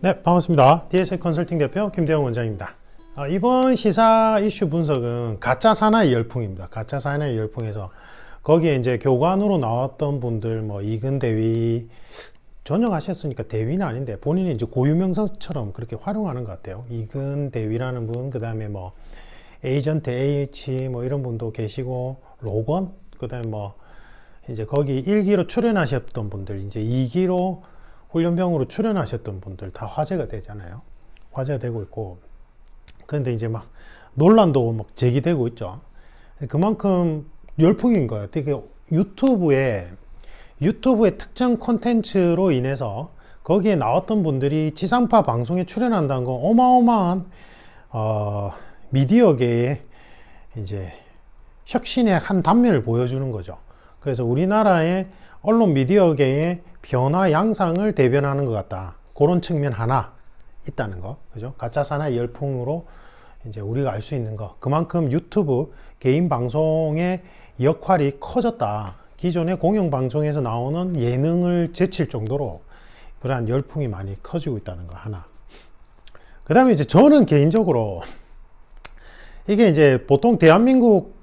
네, 반갑습니다. DSA 컨설팅 대표 김대영 원장입니다. 이번 시사 이슈 분석은 가짜 사나이 열풍입니다. 가짜 사나이 열풍에서 거기에 이제 교관으로 나왔던 분들, 뭐 이근 대위 전역하셨으니까 대위는 아닌데 본인이 이제 고유명사처럼 그렇게 활용하는 것 같아요. 이근 대위라는 분, 그 다음에 뭐 에이전트 AH 뭐 이런 분도 계시고 로건, 그 다음에 뭐 이제 거기 1기로 출연하셨던 분들, 이제 2기로 훈련병으로 출연하셨던 분들 다 화제가 되잖아요. 화제가 되고 있고. 그런데 이제 막 논란도 막 제기되고 있죠. 그만큼 열풍인 거예요. 되게 유튜브의 특정 콘텐츠로 인해서 거기에 나왔던 분들이 지상파 방송에 출연한다는 건 어마어마한 미디어계의 이제 혁신의 한 단면을 보여주는 거죠. 그래서 우리나라의 언론 미디어계의 변화 양상을 대변하는 것 같다. 그런 측면 하나 있다는 거. 그죠? 가짜 사나이 열풍으로 이제 우리가 알 수 있는 거. 그만큼 유튜브 개인 방송의 역할이 커졌다. 기존의 공영방송에서 나오는 예능을 제칠 정도로 그러한 열풍이 많이 커지고 있다는 거 하나. 그 다음에 이제 저는 개인적으로 이게 이제 보통 대한민국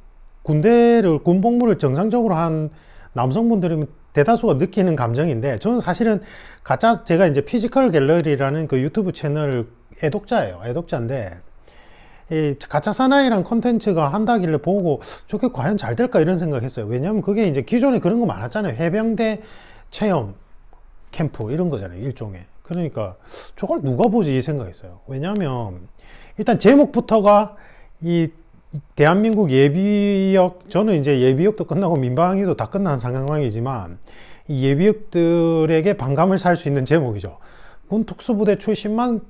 군복무를 정상적으로 한 남성분들은 대다수가 느끼는 감정인데, 저는 사실은 제가 이제 피지컬 갤러리라는 그 유튜브 채널 애독자인데, 이 가짜 사나이란 콘텐츠가 한다길래 보고 저게 과연 잘 될까 이런 생각했어요. 왜냐하면 그게 이제 기존에 그런 거 많았잖아요. 해병대 체험 캠프 이런 거잖아요, 일종의. 그러니까 저걸 누가 보지 이 생각했어요. 왜냐하면 일단 제목부터가 이 대한민국 예비역, 저는 이제 예비역도 끝나고 민방위도 다 끝난 상황이지만 이 예비역들에게 반감을 살 수 있는 제목이죠. 군 특수부대 출신만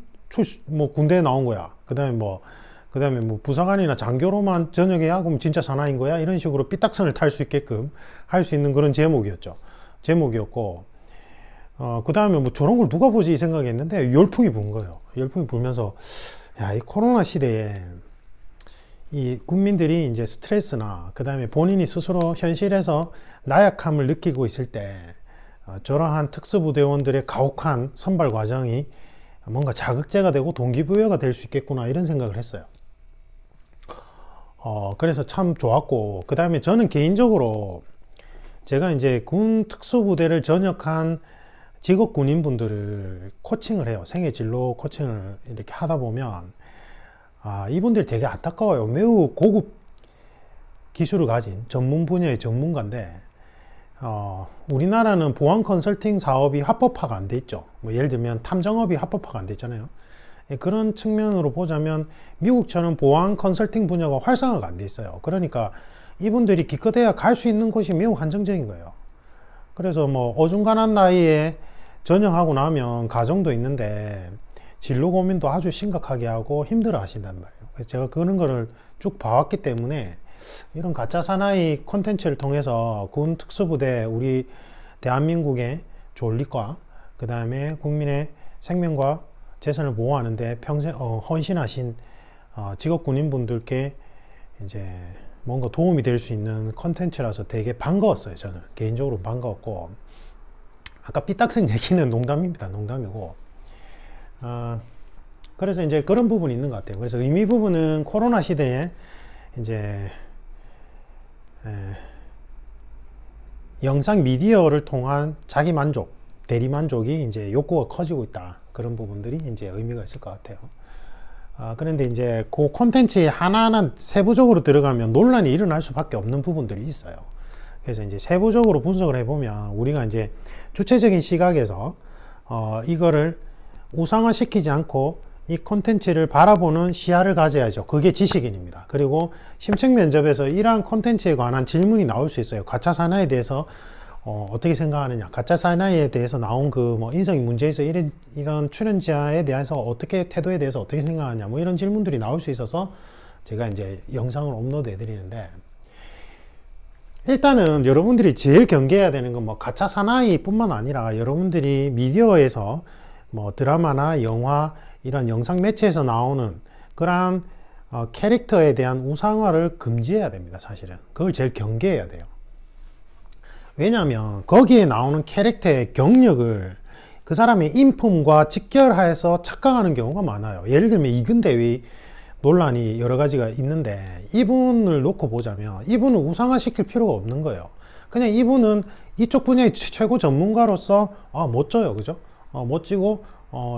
뭐 군대에 나온 거야. 그다음에 뭐 부사관이나 장교로만 전역해야 그럼 진짜 사나이인 거야. 이런 식으로 삐딱선을 탈 수 있게끔 할 수 있는 그런 제목이었고, 그다음에 뭐 저런 걸 누가 보지 이 생각했는데 열풍이 분 거예요. 열풍이 불면서 야, 이 코로나 시대에 이 국민들이 이제 스트레스나 그 다음에 본인이 스스로 현실에서 나약함을 느끼고 있을 때 저러한 특수부대원들의 가혹한 선발 과정이 뭔가 자극제가 되고 동기부여가 될 수 있겠구나 이런 생각을 했어요. 그래서 참 좋았고, 그 다음에 저는 개인적으로 제가 이제 군 특수부대를 전역한 직업 군인분들을 코칭을 해요. 생애 진로 코칭을 이렇게 하다 보면 이분들 되게 안타까워요. 매우 고급 기술을 가진 전문 분야의 전문가인데, 우리나라는 보안 컨설팅 사업이 합법화가 안 돼 있죠. 뭐 예를 들면 탐정업이 합법화가 안 돼 있잖아요. 그런 측면으로 보자면 미국처럼 보안 컨설팅 분야가 활성화가 안 돼 있어요. 그러니까 이분들이 기껏해야 갈 수 있는 곳이 매우 한정적인 거예요. 그래서 뭐 어중간한 나이에 전역하고 나면 가정도 있는데 진로 고민도 아주 심각하게 하고 힘들어 하신단 말이에요. 그래서 제가 그런 거를 쭉 봐왔기 때문에 이런 가짜 사나이 콘텐츠를 통해서 군 특수부대, 우리 대한민국의 존립과 그 다음에 국민의 생명과 재산을 보호하는데 평생 헌신하신 직업 군인분들께 이제 뭔가 도움이 될 수 있는 콘텐츠라서 되게 반가웠어요. 저는 개인적으로 반가웠고, 아까 삐딱선 얘기는 농담입니다. 농담이고. 그래서 이제 그런 부분이 있는 것 같아요. 그래서 의미 부분은 코로나 시대에 이제 영상 미디어를 통한 자기 만족, 대리 만족이 이제 욕구가 커지고 있다. 그런 부분들이 이제 의미가 있을 것 같아요. 그런데 이제 그 콘텐츠에 하나하나 세부적으로 들어가면 논란이 일어날 수밖에 없는 부분들이 있어요. 그래서 이제 세부적으로 분석을 해보면 우리가 이제 주체적인 시각에서 이거를 우상화시키지 않고 이 콘텐츠를 바라보는 시야를 가져야죠. 그게 지식인입니다. 그리고 심층 면접에서 이러한 콘텐츠에 관한 질문이 나올 수 있어요. 가짜 사나이에 대해서 어떻게 생각하느냐, 가짜 사나이에 대해서 나온 그 뭐 인성이 문제에서 이런 출연자에 대해서 태도에 대해서 어떻게 생각하냐, 뭐 이런 질문들이 나올 수 있어서 제가 이제 영상을 업로드 해드리는데, 일단은 여러분들이 제일 경계해야 되는 건 뭐 가짜 사나이 뿐만 아니라 여러분들이 미디어에서 뭐 드라마나 영화 이런 영상 매체에서 나오는 그러한 캐릭터에 대한 우상화를 금지해야 됩니다. 사실은 그걸 제일 경계해야 돼요. 왜냐하면 거기에 나오는 캐릭터의 경력을 그 사람의 인품과 직결해서 착각하는 경우가 많아요. 예를 들면 이근대위 논란이 여러 가지가 있는데 이분을 놓고 보자면 이분은 우상화시킬 필요가 없는 거예요. 그냥 이분은 이쪽 분야의 최고 전문가로서 멋져요, 그죠? 멋지고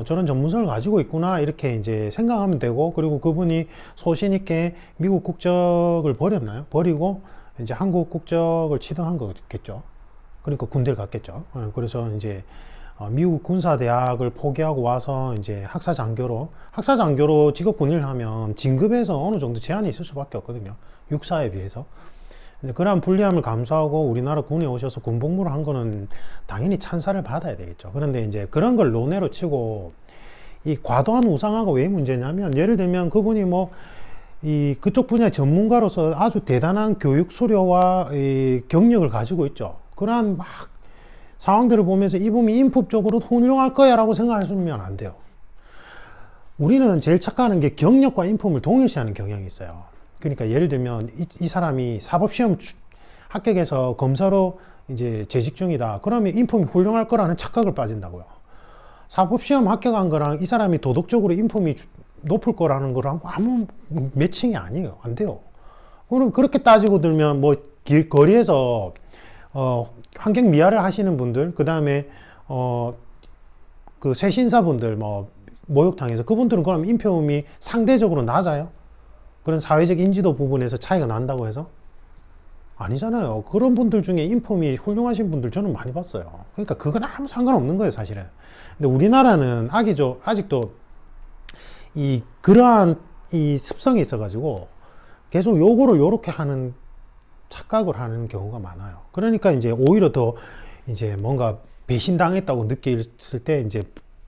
저런 전문성을 가지고 있구나 이렇게 이제 생각하면 되고, 그리고 그분이 소신 있게 미국 국적을 버렸나요? 버리고 이제 한국 국적을 취득한 거겠죠. 그러니까 군대를 갔겠죠. 그래서 이제 미국 군사대학을 포기하고 와서 이제 학사장교로 직업 군의를 하면 진급에서 어느 정도 제한이 있을 수밖에 없거든요. 육사에 비해서. 그러한 불리함을 감수하고 우리나라 군에 오셔서 군복무를 한 거는 당연히 찬사를 받아야 되겠죠. 그런데 이제 그런 걸 논외로 치고 이 과도한 우상화가 왜 문제냐면, 예를 들면 그분이 그쪽 분야 전문가로서 아주 대단한 교육 수료와 이 경력을 가지고 있죠. 그러한 상황들을 보면서 이분이 인품적으로 훌륭할 거야 라고 생각하시면 안 돼요. 우리는 제일 착각하는 게 경력과 인품을 동일시하는 경향이 있어요. 그러니까 예를 들면 이 사람이 사법시험 합격해서 검사로 이제 재직 중이다. 그러면 인품이 훌륭할 거라는 착각을 빠진다고요. 사법시험 합격한 거랑 이 사람이 도덕적으로 인품이 높을 거라는 거랑 아무 매칭이 아니에요. 안 돼요. 그럼 그렇게 따지고 들면 거리에서 환경 미화를 하시는 분들, 그 다음에 그 세신사분들 모욕당해서 그분들은 그럼 인품이 상대적으로 낮아요? 그런 사회적 인지도 부분에서 차이가 난다고 해서? 아니잖아요. 그런 분들 중에 인품이 훌륭하신 분들 저는 많이 봤어요. 그러니까 그건 아무 상관없는 거예요, 사실은. 근데 우리나라는 아직도 그러한 습성이 있어가지고 계속 요거를 요렇게 하는 착각을 하는 경우가 많아요. 그러니까 이제 오히려 더 이제 뭔가 배신당했다고 느꼈을 때 이제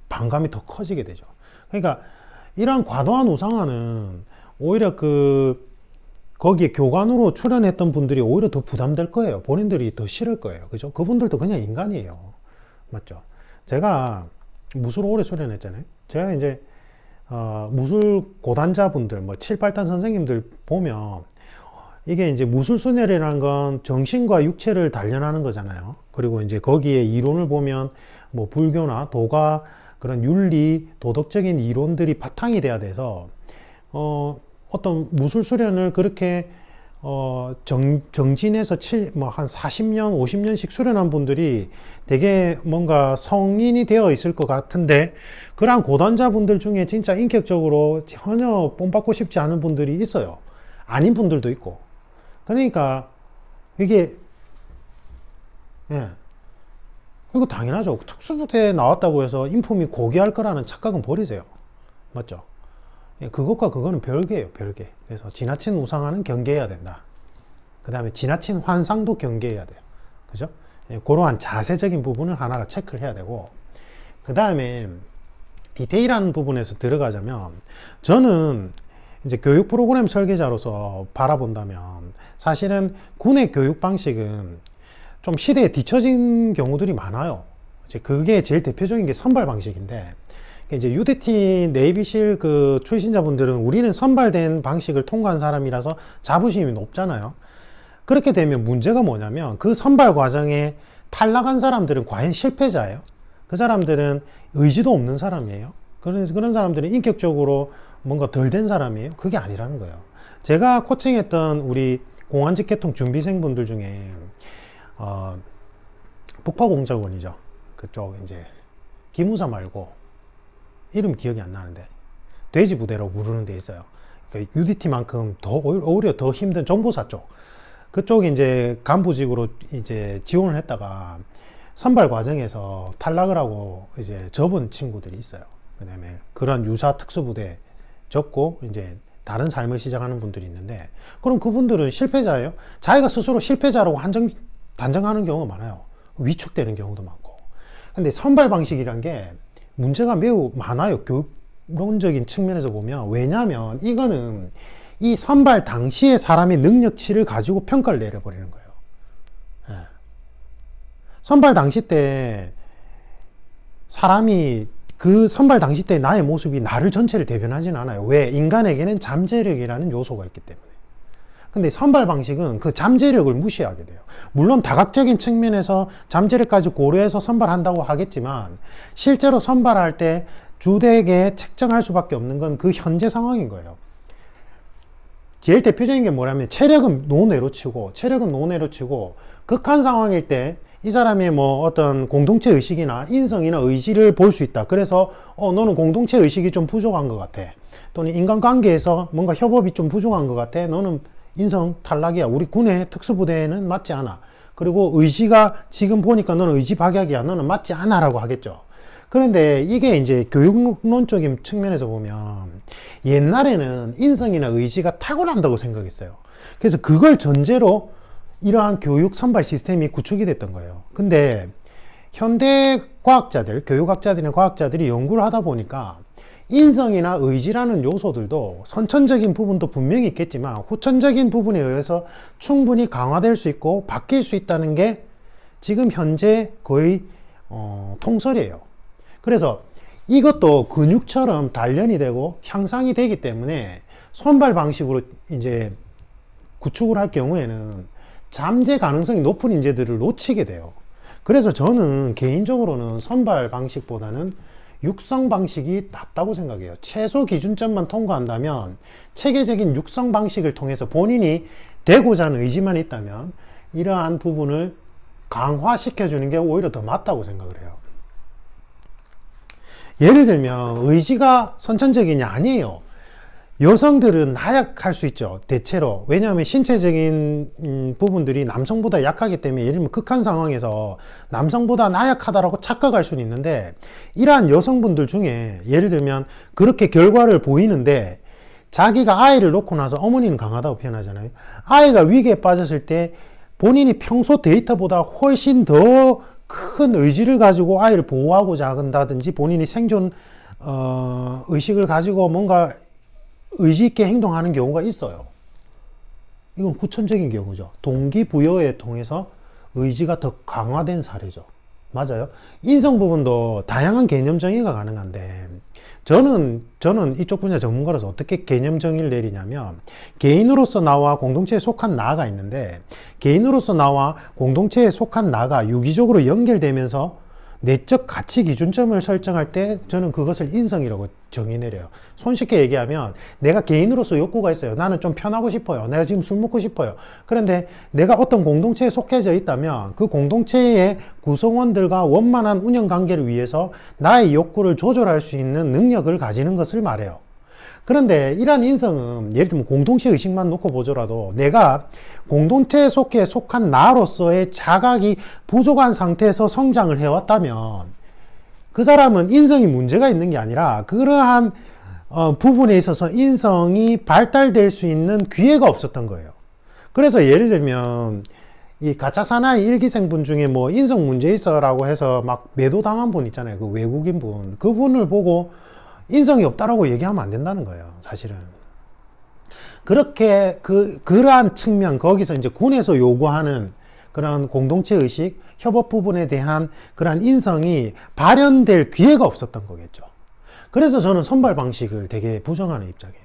반감이 더 커지게 되죠. 그러니까 이러한 과도한 우상화는 오히려 거기에 교관으로 출연했던 분들이 오히려 더 부담될 거예요. 본인들이 더 싫을 거예요. 그죠? 그분들도 그냥 인간이에요. 맞죠? 제가 무술 오래 수련했잖아요. 제가 이제 무술 고단자분들 7, 8단 선생님들 보면 이게 이제 무술순열이라는 건 정신과 육체를 단련하는 거잖아요. 그리고 이제 거기에 이론을 보면 불교나 도가 그런 윤리, 도덕적인 이론들이 바탕이 돼야 돼서 어떤 무술수련을 그렇게 정진해서 한 40년, 50년씩 수련한 분들이 되게 뭔가 성인이 되어 있을 것 같은데, 그러한 고단자분들 중에 진짜 인격적으로 전혀 본받고 싶지 않은 분들이 있어요. 아닌 분들도 있고. 그러니까 이게 이거 당연하죠. 특수부대에 나왔다고 해서 인품이 고귀할 거라는 착각은 버리세요. 맞죠? 그것과 그거는 별개예요, 별개. 그래서 지나친 우상화는 경계해야 된다. 그 다음에 지나친 환상도 경계해야 돼요. 그죠? 그러한 자세적인 부분을 하나가 체크를 해야 되고, 그 다음에 디테일한 부분에서 들어가자면, 저는 이제 교육 프로그램 설계자로서 바라본다면 사실은 군의 교육 방식은 좀 시대에 뒤처진 경우들이 많아요. 이제 그게 제일 대표적인 게 선발 방식인데, 이제 UDT 내비실 그 출신자분들은 우리는 선발된 방식을 통과한 사람이라서 자부심이 높잖아요. 그렇게 되면 문제가 뭐냐면 그 선발 과정에 탈락한 사람들은 과연 실패자예요? 그 사람들은 의지도 없는 사람이에요? 그런 사람들은 인격적으로 뭔가 덜 된 사람이에요? 그게 아니라는 거예요. 제가 코칭했던 우리 공안직계통 준비생분들 중에 북파공작원이죠. 그쪽 이제 기무사 말고 이름 기억이 안 나는데 돼지부대로 부르는 데 있어요. 그러니까 UDT만큼 오히려 더 힘든 정보사 쪽, 그쪽 이제 간부직으로 이제 지원을 했다가 선발 과정에서 탈락을 하고 이제 접은 친구들이 있어요. 그다음에 그런 유사 특수부대 접고 이제 다른 삶을 시작하는 분들이 있는데, 그럼 그분들은 실패자예요? 자기가 스스로 실패자라고 단정하는 경우가 많아요. 위축되는 경우도 많고. 근데 선발 방식이란 게 문제가 매우 많아요. 교육론적인 측면에서 보면. 왜냐하면 이거는 이 선발 당시의 사람의 능력치를 가지고 평가를 내려버리는 거예요. 선발 당시 때 사람이 그 선발 당시 때 나의 모습이 나를 전체를 대변하지는 않아요. 왜? 인간에게는 잠재력이라는 요소가 있기 때문에. 근데 선발 방식은 그 잠재력을 무시하게 돼요. 물론 다각적인 측면에서 잠재력까지 고려해서 선발한다고 하겠지만 실제로 선발할 때 주되게 책정할 수밖에 없는 건 그 현재 상황인 거예요. 제일 대표적인 게 뭐냐면 체력은 노내로 치고 극한 상황일 때 이 사람의 뭐 어떤 공동체 의식이나 인성이나 의지를 볼 수 있다. 그래서 너는 공동체 의식이 좀 부족한 것 같아. 또는 인간관계에서 뭔가 협업이 좀 부족한 것 같아. 너는 인성 탈락이야. 우리 군의 특수부대에는 맞지 않아. 그리고 의지가 지금 보니까 너는 의지 박약이야. 너는 맞지 않아 라고 하겠죠. 그런데 이게 이제 교육론적인 측면에서 보면 옛날에는 인성이나 의지가 탁월한다고 생각했어요. 그래서 그걸 전제로 이러한 교육 선발 시스템이 구축이 됐던 거예요. 근데 현대 과학자들, 교육학자들이나 과학자들이 연구를 하다 보니까 인성이나 의지라는 요소들도 선천적인 부분도 분명히 있겠지만 후천적인 부분에 의해서 충분히 강화될 수 있고 바뀔 수 있다는 게 지금 현재 거의 통설이에요. 그래서 이것도 근육처럼 단련이 되고 향상이 되기 때문에 선발 방식으로 이제 구축을 할 경우에는 잠재 가능성이 높은 인재들을 놓치게 돼요. 그래서 저는 개인적으로는 선발 방식보다는 육성 방식이 낫다고 생각해요. 최소 기준점만 통과한다면 체계적인 육성 방식을 통해서 본인이 되고자 하는 의지만 있다면 이러한 부분을 강화시켜주는 게 오히려 더 맞다고 생각을 해요. 예를 들면 의지가 선천적이냐? 아니에요. 여성들은 나약할 수 있죠. 대체로. 왜냐하면 신체적인 부분들이 남성보다 약하기 때문에 예를 들면 극한 상황에서 남성보다 나약하다라고 착각할 수는 있는데 이러한 여성분들 중에 예를 들면 그렇게 결과를 보이는데 자기가 아이를 놓고 나서 어머니는 강하다고 표현하잖아요. 아이가 위기에 빠졌을 때 본인이 평소 데이터보다 훨씬 더 큰 의지를 가지고 아이를 보호하고자 한다든지 본인이 생존 의식을 가지고 뭔가 의지 있게 행동하는 경우가 있어요. 이건 후천적인 경우죠. 동기부여에 통해서 의지가 더 강화된 사례죠. 맞아요. 인성 부분도 다양한 개념 정의가 가능한데 저는 이쪽 분야 전문가로서 어떻게 개념 정의를 내리냐면 개인으로서 나와 공동체에 속한 나가 있는데 개인으로서 나와 공동체에 속한 나가 유기적으로 연결되면서 내적 가치 기준점을 설정할 때 저는 그것을 인성이라고 정의 내려요. 손쉽게 얘기하면 내가 개인으로서 욕구가 있어요. 나는 좀 편하고 싶어요. 내가 지금 술 먹고 싶어요. 그런데 내가 어떤 공동체에 속해져 있다면 그 공동체의 구성원들과 원만한 운영 관계를 위해서 나의 욕구를 조절할 수 있는 능력을 가지는 것을 말해요. 그런데 이러한 인성은 예를 들면 공동체 의식만 놓고 보더라도 내가 공동체에 속한 나로서의 자각이 부족한 상태에서 성장을 해왔다면 그 사람은 인성이 문제가 있는 게 아니라 그러한 부분에 있어서 인성이 발달될 수 있는 기회가 없었던 거예요. 그래서 예를 들면 이 가짜 사나이 일기생분 중에 뭐 인성 문제 있어라고 해서 막 매도당한 분 있잖아요. 그 외국인 분. 그분을 보고 인성이 없다라고 얘기하면 안 된다는 거예요, 사실은. 그렇게 그러한 측면, 거기서 이제 군에서 요구하는 그런 공동체 의식, 협업 부분에 대한 그러한 인성이 발현될 기회가 없었던 거겠죠. 그래서 저는 선발 방식을 되게 부정하는 입장이에요.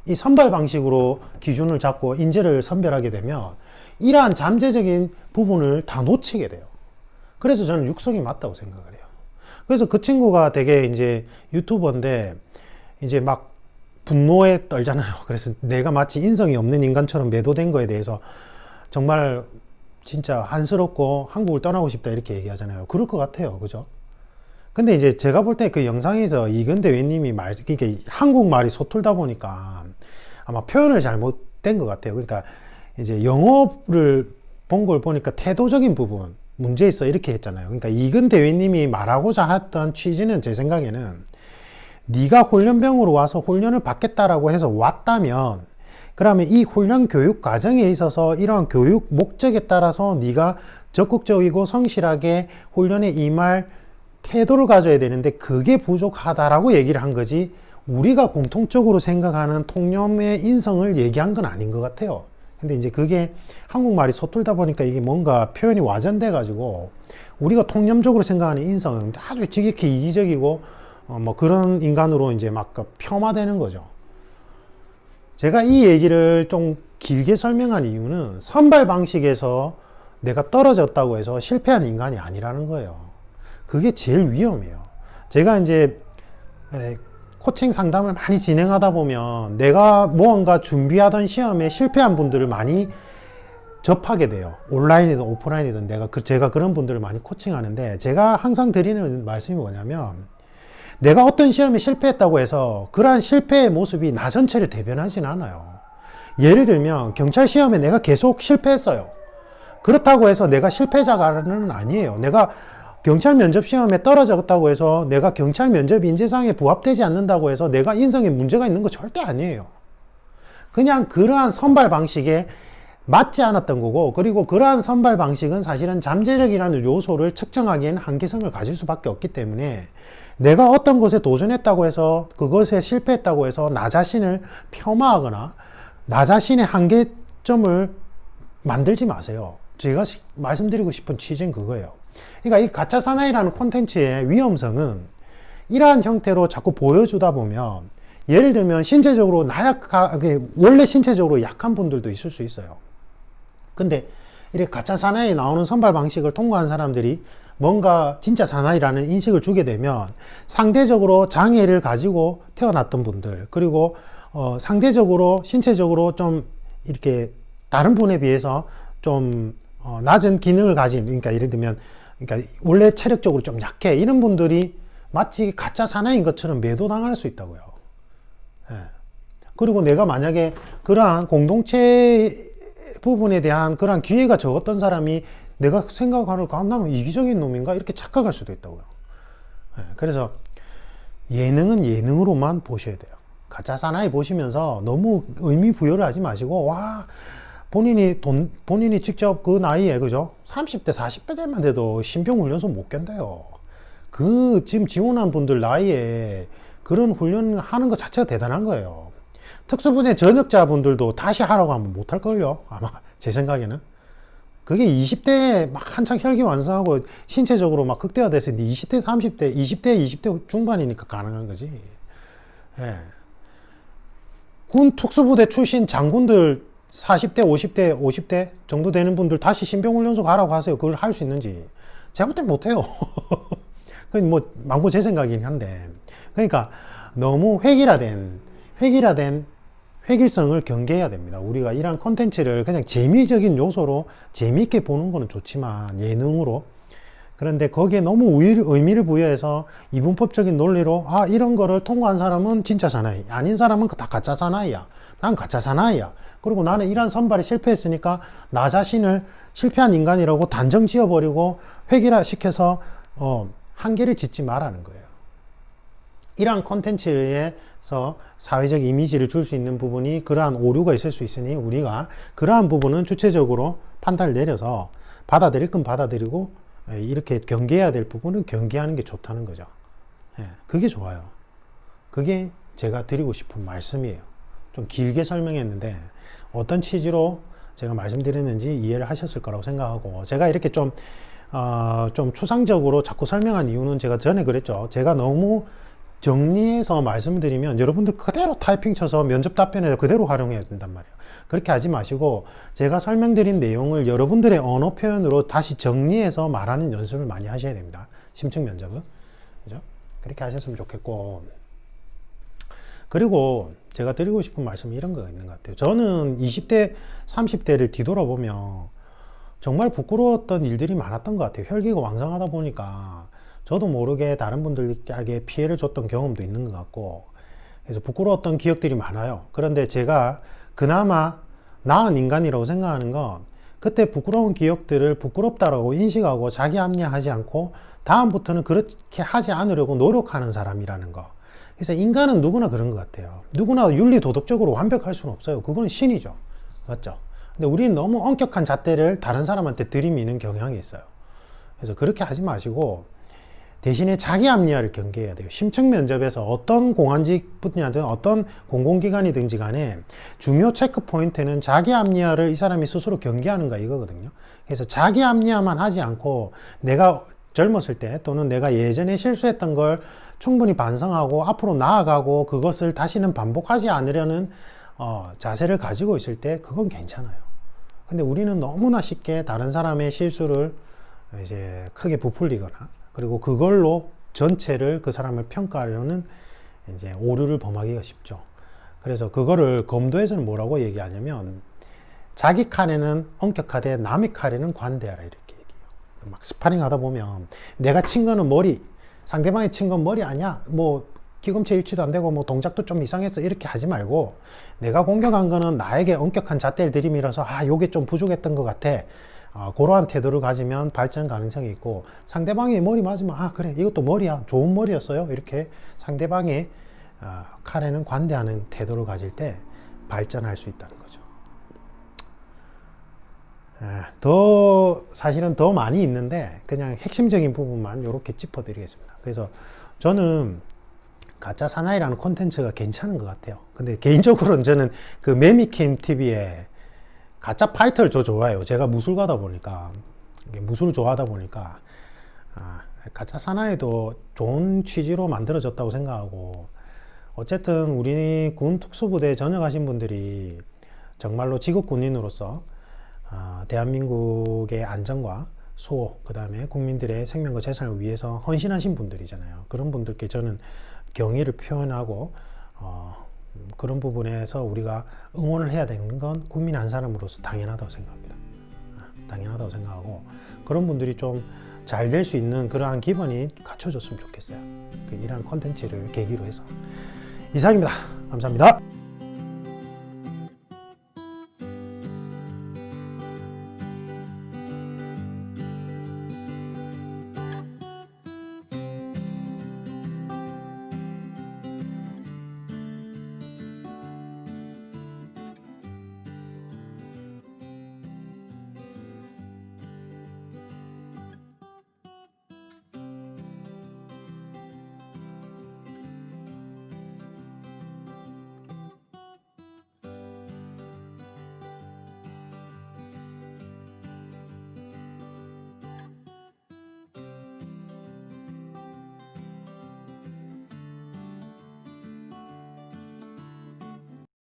이 선발 방식으로 기준을 잡고 인재를 선별하게 되면 이러한 잠재적인 부분을 다 놓치게 돼요. 그래서 저는 육성이 맞다고 생각을 해요. 그래서 그 친구가 되게 이제 유튜버인데 이제 막 분노에 떨잖아요. 그래서 내가 마치 인성이 없는 인간처럼 매도된 거에 대해서 정말 진짜 한스럽고 한국을 떠나고 싶다 이렇게 얘기하잖아요. 그럴 것 같아요. 그죠? 근데 이제 제가 볼 때 그 영상에서 이근대 의원님이 그러니까 한국말이 서툴다 보니까 아마 표현을 잘못된 것 같아요. 그러니까 이제 영어를 본 걸 보니까 태도적인 부분 문제 있어 이렇게 했잖아요. 그러니까 이근 대위님이 말하고자 했던 취지는 제 생각에는 네가 훈련병으로 와서 훈련을 받겠다라고 해서 왔다면 그러면 이 훈련 교육 과정에 있어서 이러한 교육 목적에 따라서 네가 적극적이고 성실하게 훈련에 임할 태도를 가져야 되는데 그게 부족하다라고 얘기를 한 거지 우리가 공통적으로 생각하는 통념의 인성을 얘기한 건 아닌 것 같아요. 근데 이제 그게 한국말이 서툴다 보니까 이게 뭔가 표현이 와전돼 가지고 우리가 통념적으로 생각하는 인성은 아주 지극히 이기적이고 뭐 그런 인간으로 이제 막 폄하되는 거죠. 제가 이 얘기를 좀 길게 설명한 이유는 선발 방식에서 내가 떨어졌다고 해서 실패한 인간이 아니라는 거예요. 그게 제일 위험해요. 제가 이제 코칭 상담을 많이 진행하다 보면 내가 무언가 준비하던 시험에 실패한 분들을 많이 접하게 돼요. 온라인이든 오프라인이든 제가 그런 분들을 많이 코칭하는데, 제가 항상 드리는 말씀이 뭐냐면, 내가 어떤 시험에 실패했다고 해서 그러한 실패의 모습이 나 전체를 대변하진 않아요. 예를 들면 경찰 시험에 내가 계속 실패했어요. 그렇다고 해서 내가 실패자가는 아니에요. 내가 경찰 면접 시험에 떨어졌다고 해서 내가 경찰 면접 인재상에 부합되지 않는다고 해서 내가 인성에 문제가 있는 거 절대 아니에요. 그냥 그러한 선발 방식에 맞지 않았던 거고, 그리고 그러한 선발 방식은 사실은 잠재력이라는 요소를 측정하기에는 한계성을 가질 수밖에 없기 때문에, 내가 어떤 것에 도전했다고 해서 그것에 실패했다고 해서 나 자신을 폄하하거나 나 자신의 한계점을 만들지 마세요. 제가 말씀드리고 싶은 취지는 그거예요. 그러니까 이 가짜 사나이라는 콘텐츠의 위험성은 이러한 형태로 자꾸 보여주다 보면, 예를 들면 신체적으로 원래 신체적으로 약한 분들도 있을 수 있어요. 근데 이렇게 가짜 사나이 나오는 선발 방식을 통과한 사람들이 뭔가 진짜 사나이라는 인식을 주게 되면, 상대적으로 장애를 가지고 태어났던 분들, 그리고 상대적으로 신체적으로 좀 이렇게 다른 분에 비해서 좀 낮은 기능을 가진, 그러니까 예를 들면 원래 체력적으로 좀 약해, 이런 분들이 마치 가짜 사나이인 것처럼 매도당할 수 있다고요. 예. 그리고 내가 만약에 그러한 공동체 부분에 대한 그러한 기회가 적었던 사람이 내가 생각하는 나는 이기적인 놈인가 이렇게 착각할 수도 있다고요. 예. 그래서 예능은 예능으로만 보셔야 돼요. 가짜 사나이 보시면서 너무 의미 부여를 하지 마시고, 와, 본인이 직접 그 나이에, 그죠? 30대, 40대 되만 돼도 신병훈련소 못 견뎌요. 지금 지원한 분들 나이에 그런 훈련 하는 것 자체가 대단한 거예요. 특수부대 전역자분들도 다시 하라고 하면 못 할걸요? 아마, 제 생각에는. 그게 20대에 막 한창 혈기왕성하고 신체적으로 막 극대화돼서 20대, 30대, 20대 중반이니까 가능한 거지. 예. 군 특수부대 출신 장군들 40대, 50대 정도 되는 분들 다시 신병훈련소 가라고 하세요. 그걸 할 수 있는지. 제가 볼 땐 못해요. 그건 뭐, 망고 제 생각이긴 한데. 그러니까 너무 획일성을 경계해야 됩니다. 우리가 이런 컨텐츠를 그냥 재미적인 요소로 재미있게 보는 거는 좋지만, 예능으로. 그런데 거기에 너무 의미를 부여해서 이분법적인 논리로, 이런 거를 통과한 사람은 진짜 사나이, 아닌 사람은 다 가짜 사나이야. 난 가짜 사나이야. 그리고 나는 이런 선발에 실패했으니까 나 자신을 실패한 인간이라고 단정 지어버리고 획일화시켜서 한계를 짓지 말라는 거예요. 이러한 콘텐츠에서 사회적 이미지를 줄 수 있는 부분이 그러한 오류가 있을 수 있으니, 우리가 그러한 부분은 주체적으로 판단을 내려서 받아들일 건 받아들이고, 이렇게 경계해야 될 부분은 경계하는 게 좋다는 거죠. 그게 좋아요. 그게 제가 드리고 싶은 말씀이에요. 좀 길게 설명했는데 어떤 취지로 제가 말씀드렸는지 이해를 하셨을 거라고 생각하고, 제가 이렇게 좀 추상적으로 자꾸 설명한 이유는, 제가 전에 그랬죠. 제가 너무 정리해서 말씀드리면 여러분들 그대로 타이핑 쳐서 면접 답변에 그대로 활용해야 된단 말이에요. 그렇게 하지 마시고, 제가 설명드린 내용을 여러분들의 언어 표현으로 다시 정리해서 말하는 연습을 많이 하셔야 됩니다. 심층 면접은. 그죠? 그렇게 하셨으면 좋겠고, 그리고 제가 드리고 싶은 말씀이 이런 거 있는 것 같아요. 저는 20대, 30대를 뒤돌아보면 정말 부끄러웠던 일들이 많았던 것 같아요. 혈기가 왕성하다 보니까 저도 모르게 다른 분들에게 피해를 줬던 경험도 있는 것 같고, 그래서 부끄러웠던 기억들이 많아요. 그런데 제가 그나마 나은 인간이라고 생각하는 건, 그때 부끄러운 기억들을 부끄럽다라고 인식하고 자기 합리화하지 않고 다음부터는 그렇게 하지 않으려고 노력하는 사람이라는 거. 그래서 인간은 누구나 그런 것 같아요. 누구나 윤리 도덕적으로 완벽할 수는 없어요. 그건 신이죠. 맞죠? 근데 우리는 너무 엄격한 잣대를 다른 사람한테 들이미는 경향이 있어요. 그래서 그렇게 하지 마시고 대신에 자기 합리화를 경계해야 돼요. 심층 면접에서 어떤 공안직 분야든 어떤 공공기관이든지 간에 중요 체크 포인트는 자기 합리화를 이 사람이 스스로 경계하는가 이거거든요. 그래서 자기 합리화만 하지 않고 내가 젊었을 때 또는 내가 예전에 실수했던 걸 충분히 반성하고 앞으로 나아가고 그것을 다시는 반복하지 않으려는 자세를 가지고 있을 때 그건 괜찮아요. 근데 우리는 너무나 쉽게 다른 사람의 실수를 이제 크게 부풀리거나 그리고 그걸로 전체를 그 사람을 평가하려는 이제 오류를 범하기가 쉽죠. 그래서 그거를 검도에서는 뭐라고 얘기하냐면 자기 칼에는 엄격하되 남의 칼에는 관대하라 이렇게 얘기해요. 막 스파링 하다 보면 내가 친 거는 머리, 상대방이 친 건 머리 아니야. 뭐 기금체 일치도 안 되고 뭐 동작도 좀 이상했어 이렇게 하지 말고 내가 공격한 거는 나에게 엄격한 잣대를 들이밀어서 요게 좀 부족했던 것 같아. 그러한 태도를 가지면 발전 가능성이 있고 상대방이 머리 맞으면 그래 이것도 머리야 좋은 머리였어요 이렇게 상대방의 칼에는 관대하는 태도를 가질 때 발전할 수 있다는 거죠. 사실은 더 많이 있는데 그냥 핵심적인 부분만 이렇게 짚어드리겠습니다. 그래서 저는 가짜 사나이라는 콘텐츠가 괜찮은 것 같아요. 근데 개인적으로는 저는 그 매미킴 TV에 가짜 파이터를 저 좋아해요. 제가 무술가다 보니까 무술을 좋아하다 보니까 가짜 사나이도 좋은 취지로 만들어졌다고 생각하고 어쨌든 우리 군 특수부대에 전역하신 분들이 정말로 직업 군인으로서 대한민국의 안전과 수호 그 다음에 국민들의 생명과 재산을 위해서 헌신하신 분들이잖아요. 그런 분들께 저는 경의를 표현하고 그런 부분에서 우리가 응원을 해야 되는 건 국민 한 사람으로서 당연하다고 생각합니다. 당연하다고 생각하고 그런 분들이 좀 잘 될 수 있는 그러한 기반이 갖춰졌으면 좋겠어요. 이러한 콘텐츠를 계기로 해서 이상입니다. 감사합니다.